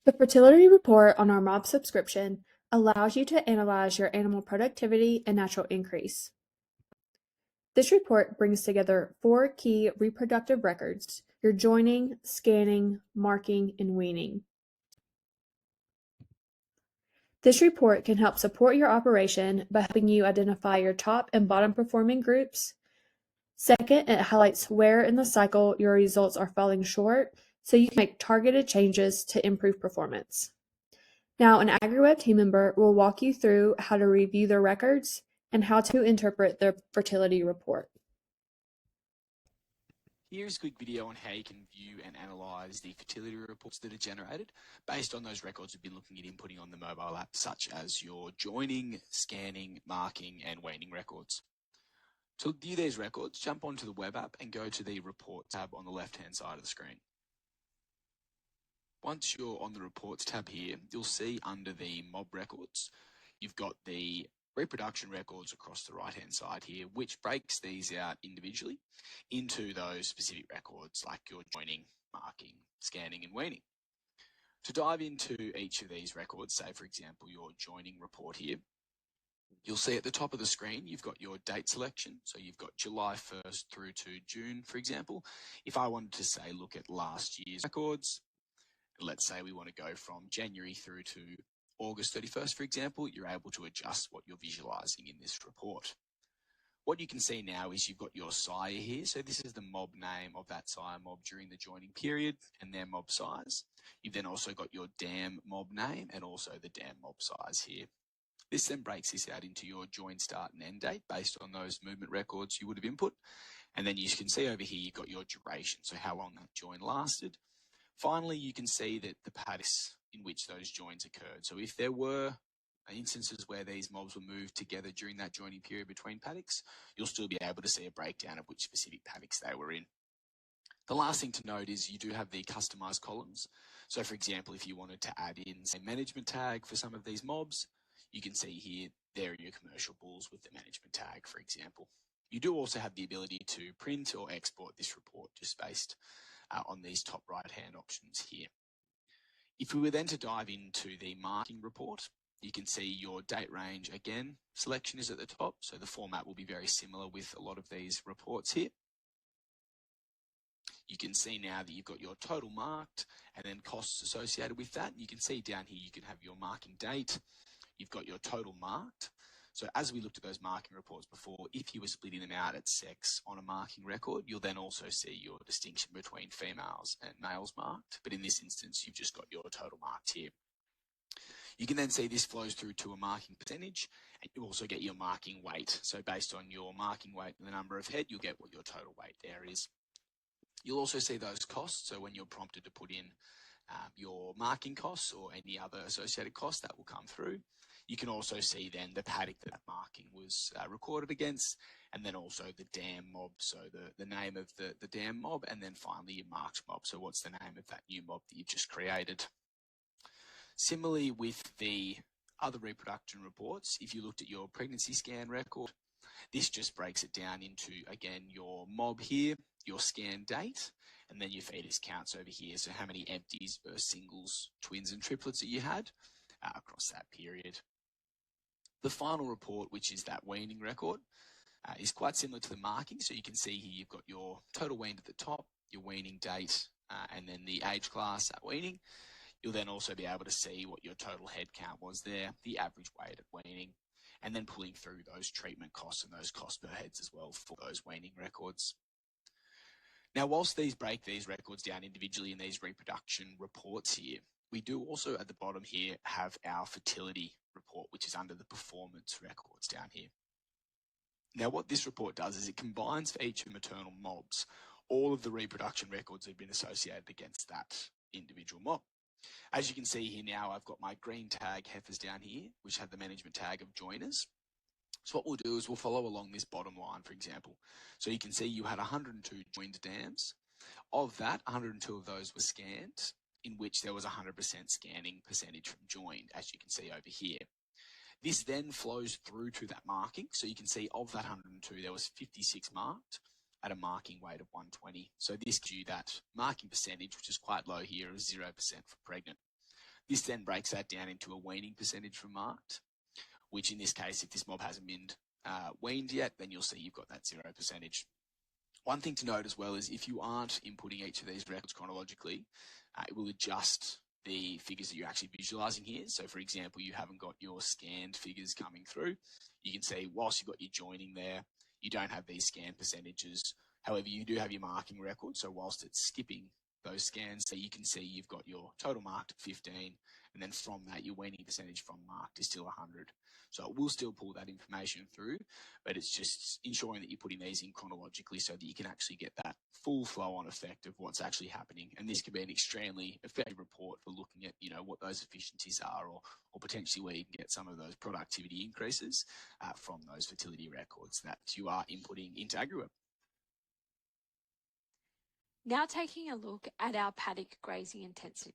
The fertility report on our mob subscription allows you to analyze your animal productivity and natural increase. This report brings together 4 key reproductive records: your joining, scanning, marking, and weaning. This report can help support your operation by helping you identify your top and bottom performing groups. Second, it highlights where in the cycle your results are falling short, so you can make targeted changes to improve performance. Now, an AgriWeb team member will walk you through how to review their records and how to interpret their fertility report. Here's a quick video on how you can view and analyze the fertility reports that are generated based on those records we've been looking at inputting on the mobile app, such as your joining, scanning, marking, and weaning records. To view these records, jump onto the web app and go to the Report tab on the left-hand side of the screen. Once you're on the Reports tab here, you'll see under the mob records, you've got the reproduction records across the right-hand side here, which breaks these out individually into those specific records like your joining, marking, scanning, and weaning. To dive into each of these records, say for example your joining report here, you'll see at the top of the screen you've got your date selection. So you've got July 1st through to June, for example. If I wanted to say look at last year's records, let's say we want to go from January through to August 31st, for example, you're able to adjust what you're visualizing in this report. What you can see now is you've got your sire here. So this is the mob name of that sire mob during the joining period and their mob size. You've then also got your dam mob name and also the dam mob size here. This then breaks this out into your join start and end date based on those movement records you would have input. And then you can see over here, you've got your duration, so how long that join lasted. Finally, you can see that the paddocks in which those joins occurred. So if there were instances where these mobs were moved together during that joining period between paddocks, you'll still be able to see a breakdown of which specific paddocks they were in. The last thing to note is you do have the customized columns. So for example, if you wanted to add in a management tag for some of these mobs, you can see here, there are your commercial bulls with the management tag, for example. You do also have the ability to print or export this report just based on these top right-hand options here. If we were then to dive into the marking report, you can see your date range again. Selection is at the top, so the format will be very similar with a lot of these reports here. You can see now that you've got your total marked and then costs associated with that. You can see down here you can have your marking date. You've got your total marked. So as we looked at those marking reports before, if you were splitting them out at sex on a marking record, you'll then also see your distinction between females and males marked. But in this instance, you've just got your total marked here. You can then see this flows through to a marking percentage, and you also get your marking weight. So based on your marking weight and the number of head, you'll get what your total weight there is. You'll also see those costs. So when you're prompted to put in your marking costs or any other associated costs, that will come through. You can also see then the paddock that marking was recorded against, and then also the dam mob, so the name of the dam mob, and then finally your marked mob, so what's the name of that new mob that you've just created. Similarly with the other reproduction reports, if you looked at your pregnancy scan record, this just breaks it down into, again, your mob here, your scan date, and then your fetus counts over here, so how many empties versus singles, twins and triplets that you had across that period. The final report, which is that weaning record, is quite similar to the marking. So you can see here you've got your total weaned at the top, your weaning date, and then the age class at weaning. You'll then also be able to see what your total head count was there, the average weight at weaning, and then pulling through those treatment costs and those cost per heads as well for those weaning records. Now, whilst these break these records down individually in these reproduction reports here, we do also at the bottom here have our fertility report, which is under the performance records down here. Now, what this report does is it combines for each of the maternal mobs all of the reproduction records that have been associated against that individual mob. As you can see here now, I've got my green tag heifers down here, which have the management tag of joiners. So what we'll do is we'll follow along this bottom line, for example. So you can see you had 102 joined dams. Of that, 102 of those were scanned, in which there was 100% scanning percentage from joined, as you can see over here. This then flows through to that marking. So you can see of that 102, there was 56 marked at a marking weight of 120. So this gives you that marking percentage, which is quite low here, of 0% for pregnant. This then breaks that down into a weaning percentage from marked, which in this case, if this mob hasn't been weaned yet, then you'll see you've got that 0%. One thing to note as well is if you aren't inputting each of these records chronologically, it will adjust the figures that you're actually visualizing here. So for example, you haven't got your scanned figures coming through. You can see whilst you've got your joining there, you don't have these scanned percentages. However, you do have your marking record. So whilst it's skipping those scans, so you can see you've got your total marked at 15, and then from that, your weaning percentage from marked is still 100. So it will still pull that information through, but it's just ensuring that you're putting these in chronologically so that you can actually get that full flow-on effect of what's actually happening. And this can be an extremely effective report for looking at, what those efficiencies are, or potentially where you can get some of those productivity increases from those fertility records that you are inputting into AgriWebb. Now taking a look at our paddock grazing intensity.